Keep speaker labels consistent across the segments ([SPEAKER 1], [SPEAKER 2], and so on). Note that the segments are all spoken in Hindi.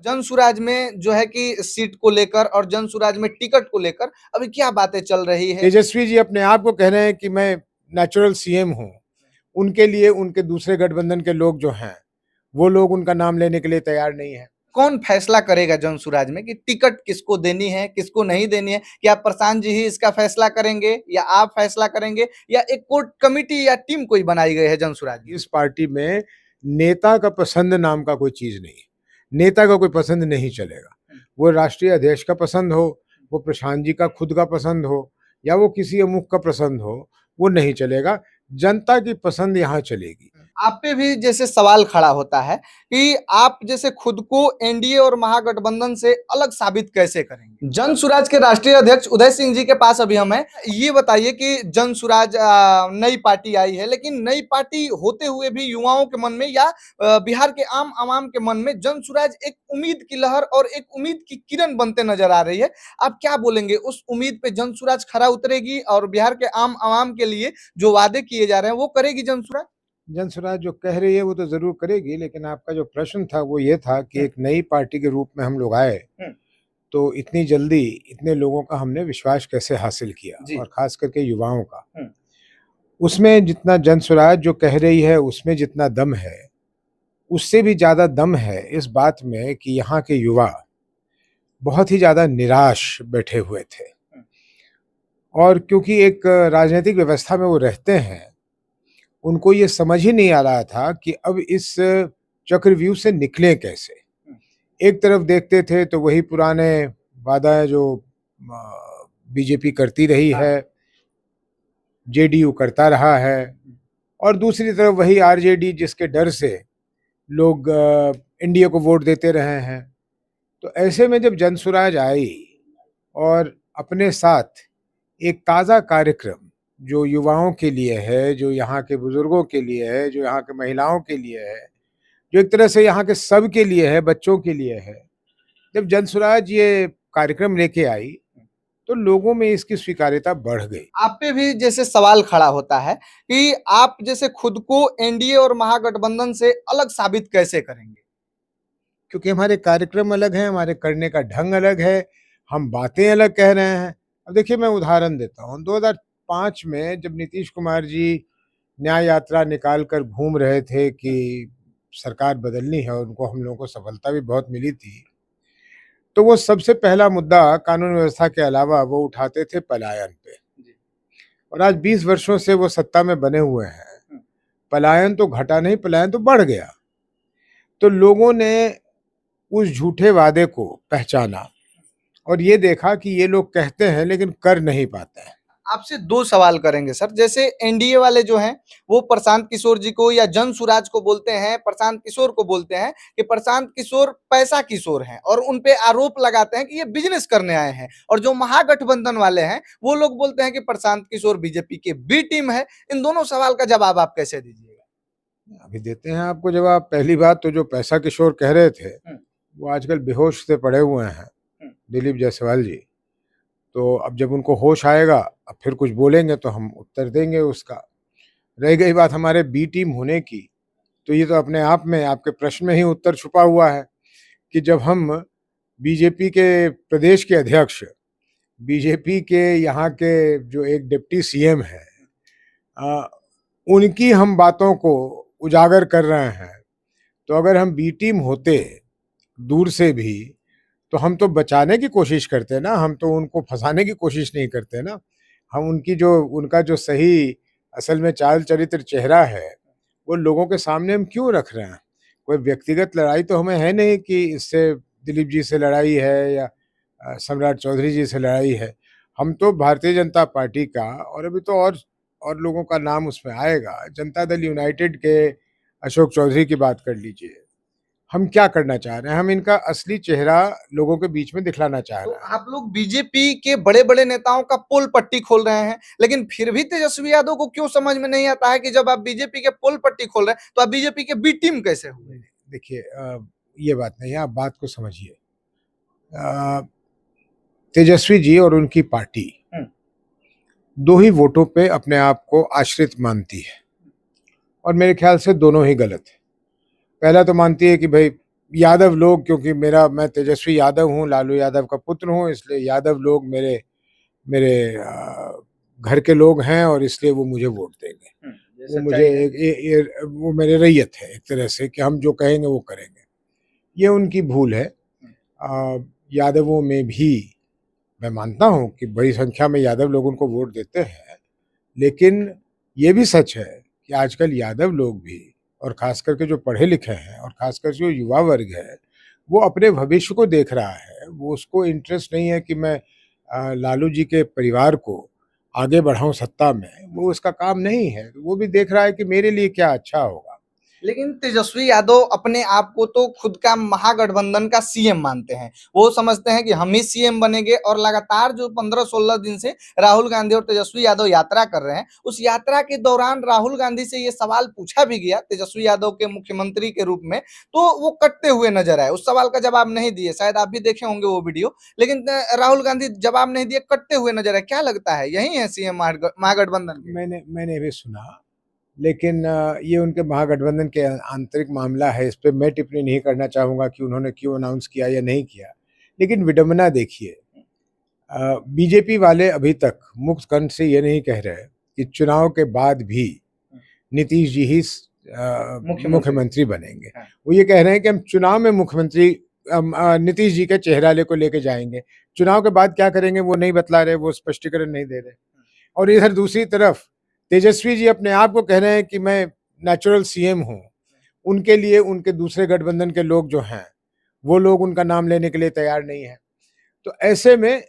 [SPEAKER 1] जनसुराज में जो है कि सीट को लेकर और जनसुराज में टिकट को लेकर अभी क्या बातें चल रही है?
[SPEAKER 2] तेजस्वी जी अपने आप को कह रहे हैं कि मैं नेचुरल सीएम हूं। उनके लिए उनके दूसरे गठबंधन के लोग जो हैं वो लोग उनका नाम लेने के लिए तैयार नहीं है।
[SPEAKER 1] कौन फैसला करेगा जनसुराज में कि टिकट किसको देनी है, किसको नहीं देनी है? क्या प्रशांत जी ही इसका फैसला करेंगे या आप फैसला करेंगे या एक कोर कमिटी या टीम कोई बनाई गई है जनसुराज में?
[SPEAKER 2] इस पार्टी में नेता का पसंद नाम का कोई चीज नहीं है। नेता का कोई पसंद नहीं चलेगा। वो राष्ट्रीय अध्यक्ष का पसंद हो, वो प्रशांत जी का खुद का पसंद हो, या वो किसी अमुक का पसंद हो, वो नहीं चलेगा। जनता की पसंद यहाँ चलेगी।
[SPEAKER 1] आप पे भी जैसे सवाल खड़ा होता है कि आप जैसे खुद को एनडीए और महागठबंधन से अलग साबित कैसे करेंगे? जनसुराज के राष्ट्रीय अध्यक्ष उदय सिंह जी के पास अभी हम हैं। ये बताइए कि जनसुराज नई पार्टी आई है, लेकिन नई पार्टी होते हुए भी युवाओं के मन में या बिहार के आम आवाम के मन में जनसुराज एक उम्मीद की लहर और एक उम्मीद की किरण बनते नजर आ रही है। आप क्या बोलेंगे? उस उम्मीद पे जनसुराज खरा उतरेगी और बिहार के आम आवाम के लिए जो वादे किए जा रहे हैं वो करेगी जनसुराज?
[SPEAKER 2] जनसुराज जो कह रही है वो तो जरूर करेगी, लेकिन आपका जो प्रश्न था वो ये था कि एक नई पार्टी के रूप में हम लोग आए तो इतनी जल्दी इतने लोगों का हमने विश्वास कैसे हासिल किया, और खास करके युवाओं का। उसमें जितना जनसुराज जो कह रही है उसमें जितना दम है, उससे भी ज्यादा दम है इस बात में कि यहाँ के युवा बहुत ही ज्यादा निराश बैठे हुए थे। और क्योंकि एक राजनीतिक व्यवस्था में वो रहते हैं, उनको ये समझ ही नहीं आ रहा था कि अब इस चक्रव्यूह से निकले कैसे। एक तरफ देखते थे तो वही पुराने वादा जो बीजेपी करती रही है, जेडीयू करता रहा है, और दूसरी तरफ वही आरजेडी जिसके डर से लोग एनडीए को वोट देते रहे हैं। तो ऐसे में जब जनसुराज आई और अपने साथ एक ताज़ा कार्यक्रम जो युवाओं के लिए है, जो यहाँ के बुजुर्गों के लिए है, जो यहाँ के महिलाओं के लिए है, जो एक तरह से यहाँ के सब के लिए है, बच्चों के लिए है, जब जनसुराज ये कार्यक्रम लेके आई तो लोगों में इसकी स्वीकार्यता बढ़ गई।
[SPEAKER 1] आप पे भी जैसे सवाल खड़ा होता है कि आप जैसे खुद को एनडीए और महागठबंधन से अलग साबित कैसे करेंगे?
[SPEAKER 2] क्योंकि हमारे कार्यक्रम अलग हैं, हमारे करने का ढंग अलग है, हम बातें अलग कह रहे हैं। अब देखिए मैं उदाहरण देता हूँ। 2005 में जब नीतीश कुमार जी न्याय यात्रा निकाल कर घूम रहे थे कि सरकार बदलनी है, और उनको हम लोगों को सफलता भी बहुत मिली थी, तो वो सबसे पहला मुद्दा कानून व्यवस्था के अलावा वो उठाते थे पलायन पे। और आज 20 वर्षों से वो सत्ता में बने हुए हैं, पलायन तो घटा नहीं, पलायन तो बढ़ गया। तो लोगों ने उस झूठे वादे को पहचाना और ये देखा कि ये लोग कहते हैं लेकिन कर नहीं पाते हैं।
[SPEAKER 1] आपसे दो सवाल करेंगे सर। जैसे एनडीए वाले जो हैं वो प्रशांत किशोर जी को या जनसुराज को बोलते हैं, प्रशांत किशोर को बोलते हैं कि प्रशांत किशोर पैसा किशोर हैं, और उन पे आरोप लगाते हैं कि ये बिजनेस करने आए हैं। और जो महागठबंधन वाले हैं वो लोग बोलते हैं कि प्रशांत किशोर बीजेपी के बी टीम है। इन दोनों सवाल का जवाब आप कैसे दीजिएगा?
[SPEAKER 2] अभी देते हैं आपको जवाब। पहली बात तो जो पैसा किशोर कह रहे थे वो आजकल बेहोश से पड़े हुए हैं, दिलीप जायसवाल जी। तो अब जब उनको होश आएगा अब फिर कुछ बोलेंगे तो हम उत्तर देंगे उसका। रह गई बात हमारे बी टीम होने की, तो ये तो अपने आप में आपके प्रश्न में ही उत्तर छुपा हुआ है कि जब हम बीजेपी के प्रदेश के अध्यक्ष, बीजेपी के यहाँ के जो एक डिप्टी सीएम है, उनकी हम बातों को उजागर कर रहे हैं, तो अगर हम बी टीम होते दूर से भी तो हम तो बचाने की कोशिश करते ना, हम तो उनको फंसाने की कोशिश नहीं करते ना। हम उनका जो सही असल में चाल चरित्र चेहरा है वो लोगों के सामने हम क्यों रख रहे हैं। कोई व्यक्तिगत लड़ाई तो हमें है नहीं कि इससे दिलीप जी से लड़ाई है या सम्राट चौधरी जी से लड़ाई है। हम तो भारतीय जनता पार्टी का, और अभी तो और लोगों का नाम उसमें आएगा, जनता दल यूनाइटेड के अशोक चौधरी की बात कर लीजिए। हम क्या करना चाह रहे हैं, हम इनका असली चेहरा लोगों के बीच में दिखलाना चाह रहे हैं।
[SPEAKER 1] तो आप लोग बीजेपी के बड़े बड़े नेताओं का पोल पट्टी खोल रहे हैं, लेकिन फिर भी तेजस्वी यादव को क्यों समझ में नहीं आता है कि जब आप बीजेपी के पोल पट्टी खोल रहे हैं तो आप बीजेपी के बी टीम कैसे हुए?
[SPEAKER 2] देखिए ये बात नहीं है, आप बात को समझिए। तेजस्वी जी और उनकी पार्टी दो ही वोटों पे अपने आप को आश्रित मानती है, और मेरे ख्याल से दोनों ही गलत है। पहला तो मानती है कि भाई यादव लोग, क्योंकि मैं तेजस्वी यादव हूँ, लालू यादव का पुत्र हूँ, इसलिए यादव लोग मेरे मेरे घर के लोग हैं और इसलिए वो मुझे वोट देंगे। वो मुझे वो मेरे रैयत है एक तरह से, कि हम जो कहेंगे वो करेंगे। ये उनकी भूल है। यादवों में भी मैं मानता हूँ कि बड़ी संख्या में यादव लोग उनको वोट देते हैं, लेकिन ये भी सच है कि आजकल यादव लोग भी, और खास करके जो पढ़े लिखे हैं और खासकर जो युवा वर्ग है, वो अपने भविष्य को देख रहा है। वो उसको इंटरेस्ट नहीं है कि मैं लालू जी के परिवार को आगे बढ़ाऊं सत्ता में, वो उसका काम नहीं है। वो भी देख रहा है कि मेरे लिए क्या अच्छा होगा।
[SPEAKER 1] लेकिन तेजस्वी यादव अपने आप को तो खुद का महागठबंधन का सीएम मानते हैं। वो समझते हैं कि हम ही सीएम बनेंगे, और लगातार जो 15-16 दिन से राहुल गांधी और तेजस्वी यादव यात्रा कर रहे हैं, उस यात्रा के दौरान राहुल गांधी से ये सवाल पूछा भी गया तेजस्वी यादव के मुख्यमंत्री के रूप में, तो वो कटते हुए नजर आए, उस सवाल का जवाब नहीं दिए। शायद आप भी देखे होंगे वो वीडियो, लेकिन राहुल गांधी जवाब नहीं दिए, कटते हुए नजर आए। क्या लगता है यही है सीएम महागठबंधन?
[SPEAKER 2] मैंने भी सुना, लेकिन ये उनके महागठबंधन के आंतरिक मामला है। इस पे मैं टिप्पणी नहीं करना चाहूँगा कि उन्होंने क्यों अनाउंस किया या नहीं किया। लेकिन विडंबना देखिए, बीजेपी वाले अभी तक मुक्त कंठ से ये नहीं कह रहे कि चुनाव के बाद भी नीतीश जी ही मुख्यमंत्री बनेंगे। वो ये कह रहे हैं कि हम चुनाव में मुख्यमंत्री नीतीश जी के चेहराले को लेके जाएंगे, चुनाव के बाद क्या करेंगे वो नहीं बतला रहे, वो स्पष्टीकरण नहीं दे रहे। और इधर दूसरी तरफ तेजस्वी जी अपने आप को कह रहे हैं कि मैं नेचुरल सीएम हूँ। उनके लिए उनके दूसरे गठबंधन के लोग जो हैं, वो लोग उनका नाम लेने के लिए तैयार नहीं है। तो ऐसे में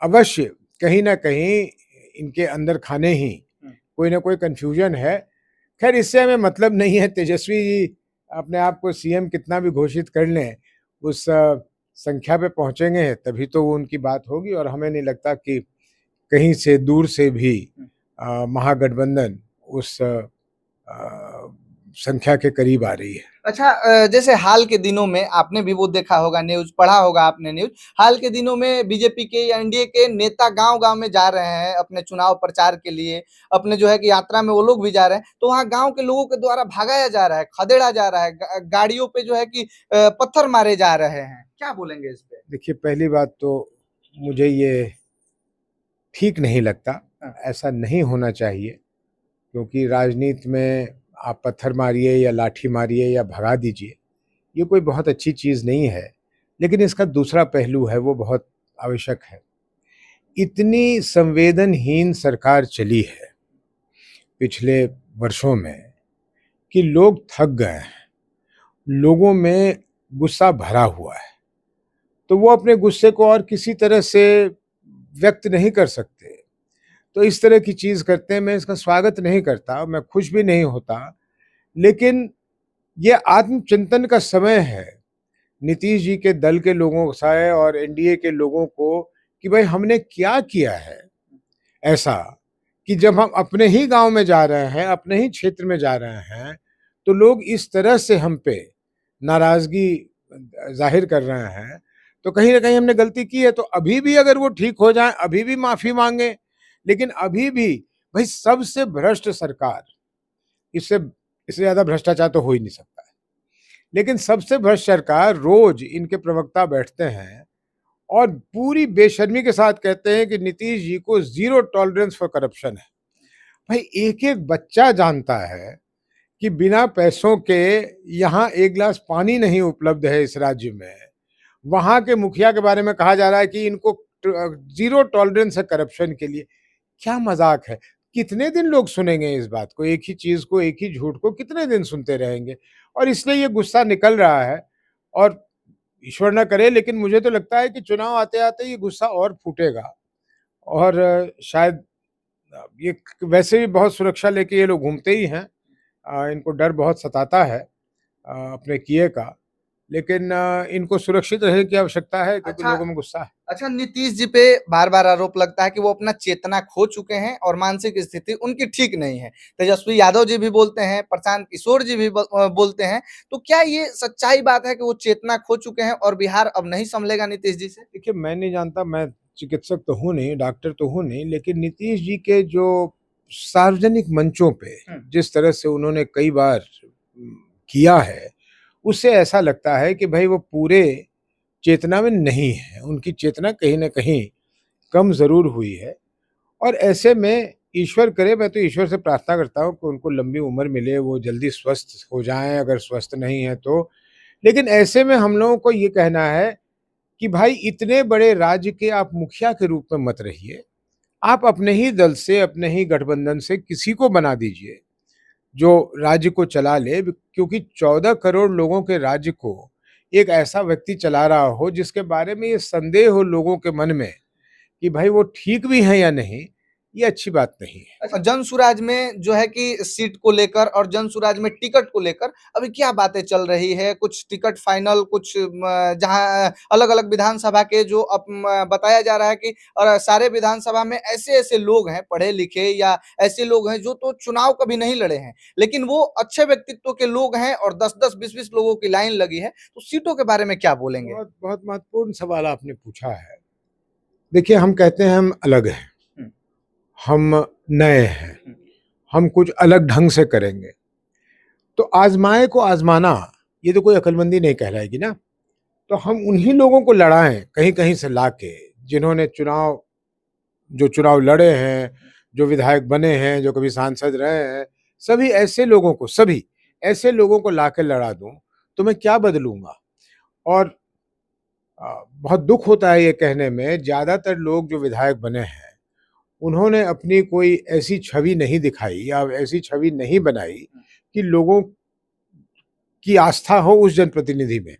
[SPEAKER 2] अवश्य कहीं ना कहीं इनके अंदर खाने ही कोई ना कोई कंफ्यूजन है। खैर, इससे हमें मतलब नहीं है। तेजस्वी जी अपने आप को सीएम कितना भी घोषित कर लें, उस संख्या पे पहुंचेंगे तभी तो वो उनकी बात होगी। और हमें नहीं लगता कि कहीं से दूर से भी महागठबंधन उस संख्या के करीब आ रही है।
[SPEAKER 1] अच्छा, जैसे हाल के दिनों में आपने भी वो देखा होगा, न्यूज पढ़ा होगा आपने न्यूज, हाल के दिनों में बीजेपी के या एनडीए के नेता गांव-गांव में जा रहे हैं अपने चुनाव प्रचार के लिए, अपने जो है कि यात्रा में वो लोग भी जा रहे हैं, तो वहाँ गांव के लोगों के द्वारा भगाया जा रहा है, खदेड़ा जा रहा है, गाड़ियों पे जो है कि पत्थर मारे जा रहे हैं। क्या बोलेंगे इस पे?
[SPEAKER 2] देखिए, पहली बात तो मुझे ये ठीक नहीं लगता, ऐसा नहीं होना चाहिए, क्योंकि राजनीति में आप पत्थर मारिए या लाठी मारिए या भगा दीजिए, ये कोई बहुत अच्छी चीज़ नहीं है। लेकिन इसका दूसरा पहलू है, वो बहुत आवश्यक है। इतनी संवेदनहीन सरकार चली है पिछले वर्षों में कि लोग थक गए हैं, लोगों में गुस्सा भरा हुआ है, तो वो अपने गुस्से को और किसी तरह से व्यक्त नहीं कर सकते, तो इस तरह की चीज़ करते हैं। मैं इसका स्वागत नहीं करता, मैं खुश भी नहीं होता, लेकिन ये आत्मचिंतन का समय है नीतीश जी के दल के लोगों से और एनडीए के लोगों को, कि भाई हमने क्या किया है ऐसा कि जब हम अपने ही गांव में जा रहे हैं, अपने ही क्षेत्र में जा रहे हैं, तो लोग इस तरह से हम पे नाराजगी जाहिर कर रहे हैं। तो कहीं ना कहीं हमने गलती की है। तो अभी भी अगर वो ठीक हो जाए, अभी भी माफी मांगे, लेकिन अभी भी भाई सबसे भ्रष्ट सरकार, इससे ज्यादा भ्रष्टाचार तो हो ही नहीं सकता है, लेकिन सबसे भ्रष्ट सरकार, रोज इनके प्रवक्ता बैठते हैं और पूरी बेशर्मी के साथ कहते हैं कि नीतीश जी को जीरो टॉलरेंस फॉर करप्शन है। भाई एक एक बच्चा जानता है कि बिना पैसों के यहाँ एक गिलास पानी नहीं उपलब्ध है इस राज्य में। वहां के मुखिया के बारे में कहा जा रहा है कि इनको जीरो टॉलरेंस है करप्शन के लिए। क्या मजाक है? कितने दिन लोग सुनेंगे इस बात को, एक ही चीज को, एक ही झूठ को कितने दिन सुनते रहेंगे? और इसलिए ये गुस्सा निकल रहा है। और ईश्वर ना करे, लेकिन मुझे तो लगता है कि चुनाव आते आते ये गुस्सा और फूटेगा। और शायद ये वैसे भी बहुत सुरक्षा लेके ये लोग घूमते ही हैं, इनको डर बहुत सताता है अपने किए का, लेकिन इनको सुरक्षित रहने की आवश्यकता है, क्योंकि लोगों में गुस्सा है।
[SPEAKER 1] अच्छा, नीतीश जी पे बार बार आरोप लगता है कि वो अपना चेतना खो चुके हैं और मानसिक स्थिति उनकी ठीक नहीं है। तेजस्वी यादव जी भी बोलते हैं, प्रशांत किशोर जी भी बोलते हैं। तो क्या ये सच्चाई बात है कि वो चेतना खो चुके हैं और बिहार अब नहीं संभलेगा नीतीश जी से?
[SPEAKER 2] देखिए, मैं नहीं जानता, मैं चिकित्सक तो हूँ नहीं, डॉक्टर तो हूँ नहीं, लेकिन नीतीश जी के जो सार्वजनिक मंचों पे जिस तरह से उन्होंने कई बार किया है, उससे ऐसा लगता है कि भाई वो पूरे चेतना में नहीं है, उनकी चेतना कहीं ना कहीं कम जरूर हुई है। और ऐसे में ईश्वर करे, मैं तो ईश्वर से प्रार्थना करता हूँ कि उनको लंबी उम्र मिले, वो जल्दी स्वस्थ हो जाएं अगर स्वस्थ नहीं है तो। लेकिन ऐसे में हम लोगों को ये कहना है कि भाई इतने बड़े राज्य के आप मुखिया के रूप में मत रहिए, आप अपने ही दल से, अपने ही गठबंधन से किसी को बना दीजिए जो राज्य को चला ले, क्योंकि 14 करोड़ लोगों के राज्य को एक ऐसा व्यक्ति चला रहा हो जिसके बारे में ये संदेह हो लोगों के मन में कि भाई वो ठीक भी है या नहीं, ये अच्छी बात नहीं है।
[SPEAKER 1] अच्छा, जन सुराज में जो है कि सीट को लेकर और जन सुराज में टिकट को लेकर अभी क्या बातें चल रही है? कुछ टिकट फाइनल, कुछ जहां अलग अलग विधानसभा के जो बताया जा रहा है कि और सारे विधानसभा में ऐसे ऐसे लोग हैं पढ़े लिखे या ऐसे लोग हैं जो तो चुनाव कभी नहीं लड़े हैं, लेकिन वो अच्छे व्यक्तित्व के लोग हैं और 10-10 20-20 लोगों की लाइन लगी है, तो सीटों के बारे में क्या बोलेंगे?
[SPEAKER 2] बहुत बहुत महत्वपूर्ण सवाल आपने पूछा है। देखिए, हम कहते हैं हम अलग हैं, हम नए हैं, हम कुछ अलग ढंग से करेंगे, तो आजमाए को आजमाना ये तो कोई अकलमंदी नहीं कहलाएगी ना। तो हम उन्हीं लोगों को लड़ाएं कहीं कहीं से लाके, जिन्होंने चुनाव लड़े हैं, जो विधायक बने हैं, जो कभी सांसद रहे हैं, सभी ऐसे लोगों को लाके लड़ा दूं तो मैं क्या बदलूंगा। और बहुत दुख होता है ये कहने में, ज्यादातर लोग जो विधायक बने हैं उन्होंने अपनी कोई ऐसी छवि नहीं दिखाई या ऐसी छवि नहीं बनाई कि लोगों की आस्था हो उस जनप्रतिनिधि में।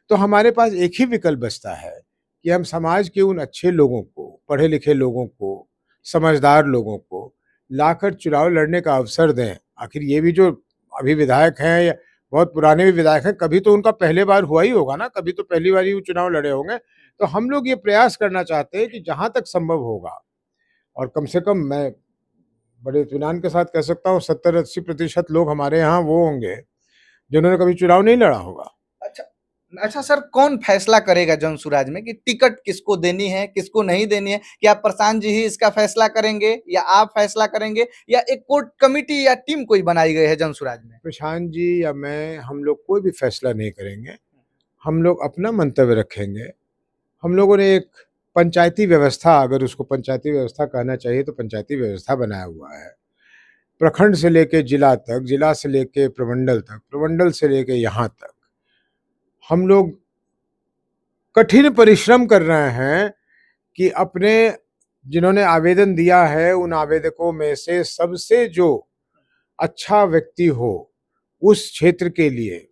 [SPEAKER 2] तो हमारे पास एक ही विकल्प बचता है कि हम समाज के उन अच्छे लोगों को, पढ़े लिखे लोगों को, समझदार लोगों को लाकर चुनाव लड़ने का अवसर दें। आखिर ये भी जो अभी विधायक हैं या बहुत पुराने भी विधायक हैं, कभी तो उनका पहले बार हुआ ही होगा ना, कभी तो पहली बार ही वो चुनाव लड़े होंगे। तो हम लोग ये प्रयास करना चाहते हैं कि जहां तक संभव होगा, और कम से कम मैं बड़े इत्मीनान के साथ कह सकता हूँ 70-80% लोग हमारे यहाँ वो होंगे जिन्होंने कभी चुनाव नहीं लड़ा होगा।
[SPEAKER 1] अच्छा, अच्छा सर, कौन फैसला करेगा जन सुराज में कि टिकट किसको देनी है, किसको नहीं देनी है? क्या प्रशांत जी ही इसका फैसला करेंगे या आप फैसला करेंगे या एक कोर्ट कमिटी या टीम कोई बनाई गई है जन सुराज में?
[SPEAKER 2] प्रशांत जी या मैं, हम लोग कोई भी फैसला नहीं करेंगे, हम लोग अपना मंतव्य रखेंगे। हम लोगों ने एक पंचायती व्यवस्था, अगर उसको पंचायती व्यवस्था कहना चाहिए तो पंचायती व्यवस्था बनाया हुआ है। प्रखंड से लेके जिला तक, जिला से लेके प्रमंडल तक, प्रमंडल से लेके यहाँ तक हम लोग कठिन परिश्रम कर रहे हैं कि अपने जिन्होंने आवेदन दिया है उन आवेदकों में से सबसे जो अच्छा व्यक्ति हो उस क्षेत्र के लिए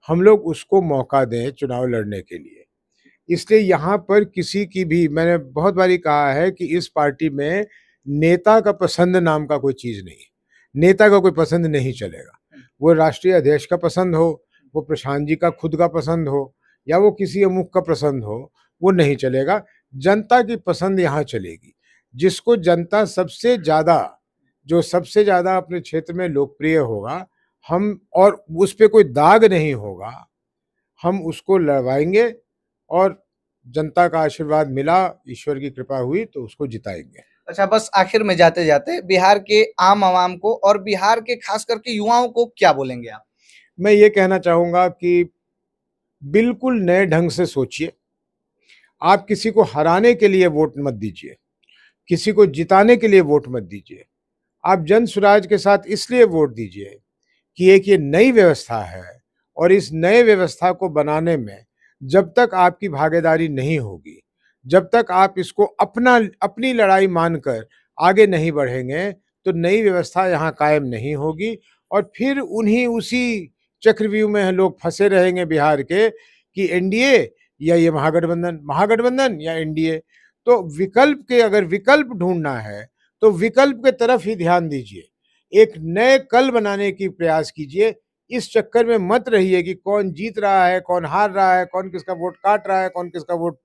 [SPEAKER 2] हम लोग उसको मौका दें चुनाव लड़ने के लिए। इसलिए यहाँ पर किसी की भी, मैंने बहुत बारी कहा है कि इस पार्टी में नेता का पसंद नाम का कोई चीज नहीं है। नेता का कोई पसंद नहीं चलेगा। वो राष्ट्रीय अध्यक्ष का पसंद हो, वो प्रशांत जी का खुद का पसंद हो, या वो किसी अमुक का पसंद हो, वो नहीं चलेगा। जनता की पसंद यहाँ चलेगी। जिसको जनता जो सबसे ज्यादा अपने क्षेत्र में लोकप्रिय होगा, हम, और उस पर कोई दाग नहीं होगा, हम उसको लड़वाएंगे। और जनता का आशीर्वाद मिला, ईश्वर की कृपा हुई तो उसको जिताएंगे।
[SPEAKER 1] अच्छा, बस आखिर में जाते जाते बिहार के आम आवाम को और बिहार के खास करके युवाओं को क्या बोलेंगे आप?
[SPEAKER 2] मैं ये कहना चाहूंगा कि बिल्कुल नए ढंग से सोचिए। आप किसी को हराने के लिए वोट मत दीजिए, किसी को जिताने के लिए वोट मत दीजिए। आप जन सुराज के साथ इसलिए वोट दीजिए कि एक ये नई व्यवस्था है, और इस नए व्यवस्था को बनाने में जब तक आपकी भागीदारी नहीं होगी, जब तक आप इसको अपनी लड़ाई मानकर आगे नहीं बढ़ेंगे, तो नई व्यवस्था यहाँ कायम नहीं होगी। और फिर उसी चक्रव्यूह में लोग फंसे रहेंगे बिहार के कि एनडीए या ये महागठबंधन या एनडीए। तो अगर विकल्प ढूंढना है तो विकल्प के तरफ ही ध्यान दीजिए। एक नए कल बनाने की प्रयास कीजिए। इस चक्कर में मत रहिए कि कौन जीत रहा है, कौन हार रहा है, कौन किसका वोट काट रहा है, कौन किसका वोट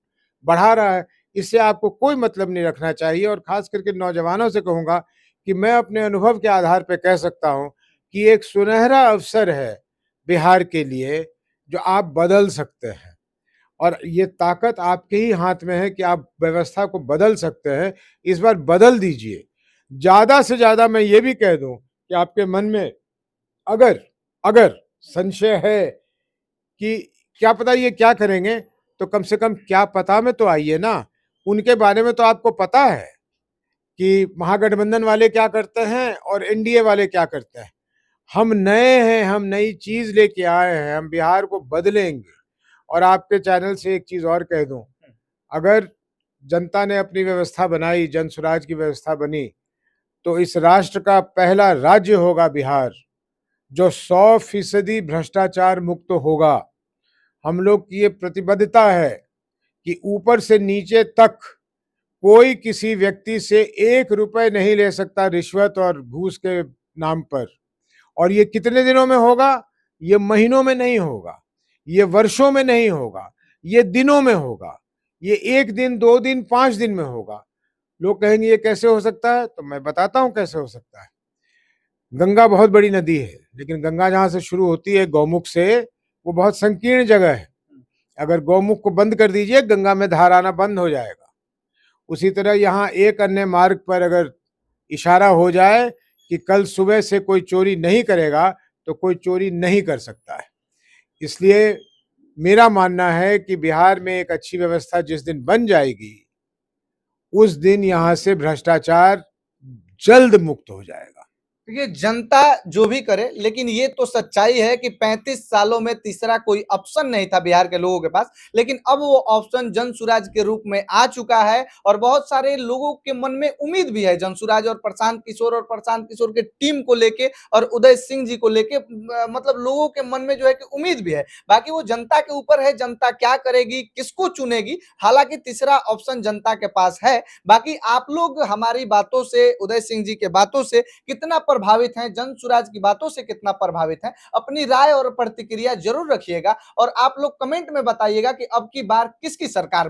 [SPEAKER 2] बढ़ा रहा है। इससे आपको कोई मतलब नहीं रखना चाहिए। और खास करके नौजवानों से कहूंगा कि मैं अपने अनुभव के आधार पर कह सकता हूं कि एक सुनहरा अवसर है बिहार के लिए जो आप बदल सकते हैं, और ये ताकत आपके ही हाथ में है कि आप व्यवस्था को बदल सकते हैं। इस बार बदल दीजिए। ज्यादा से ज्यादा मैं ये भी कह दूं कि आपके मन में अगर संशय है कि क्या पता ये क्या करेंगे, तो कम से कम क्या पता में तो आइए ना। उनके बारे में तो आपको पता है कि महागठबंधन वाले क्या करते हैं और एनडीए वाले क्या करते हैं। हम नए हैं, हम नई चीज लेके आए हैं, हम बिहार को बदलेंगे। और आपके चैनल से एक चीज और कह दूं, अगर जनता ने अपनी व्यवस्था बनाई, जन स्वराज की व्यवस्था बनी, तो इस राष्ट्र का पहला राज्य होगा बिहार, जो 100% भ्रष्टाचार मुक्त होगा। हम लोग की ये प्रतिबद्धता है कि ऊपर से नीचे तक कोई किसी व्यक्ति से 1 रुपए नहीं ले सकता रिश्वत और घूस के नाम पर। और ये कितने दिनों में होगा? ये महीनों में नहीं होगा, ये वर्षों में नहीं होगा, ये दिनों में होगा। ये 1 दिन, 2 दिन, 5 दिन में होगा। लोग कहेंगे ये कैसे हो सकता है, तो मैं बताता हूं कैसे हो सकता है। गंगा बहुत बड़ी नदी है, लेकिन गंगा जहां से शुरू होती है गौमुख से, वो बहुत संकीर्ण जगह है। अगर गौमुख को बंद कर दीजिए, गंगा में धार आना बंद हो जाएगा। उसी तरह यहाँ एक अन्य मार्ग पर अगर इशारा हो जाए कि कल सुबह से कोई चोरी नहीं करेगा, तो कोई चोरी नहीं कर सकता है। इसलिए मेरा मानना है कि बिहार में एक अच्छी व्यवस्था जिस दिन बन जाएगी, उस दिन यहाँ से भ्रष्टाचार जल्द मुक्त हो जाएगा।
[SPEAKER 1] देखिए, जनता जो भी करे, लेकिन ये तो सच्चाई है कि 35 सालों में तीसरा कोई ऑप्शन नहीं था बिहार के लोगों के पास, लेकिन अब वो ऑप्शन जन स्वराज के रूप में आ चुका है और बहुत सारे लोगों के मन में उम्मीद भी है जन स्वराज और प्रशांत किशोर के टीम को लेके और उदय सिंह जी को लेके। मतलब लोगों के मन में जो है कि उम्मीद भी है। बाकी वो जनता के ऊपर है, जनता क्या करेगी, किसको चुनेगी। हालांकि तीसरा ऑप्शन जनता के पास है। बाकी आप लोग हमारी बातों से, उदय सिंह जी के बातों से कितना प्रभावित हैं, जन स्वराज की बातों से कितना प्रभावित हैं, अपनी राय और प्रतिक्रिया जरूर रखिएगा और आप लोग कमेंट में बताइएगा कि अब की बार किसकी सरकार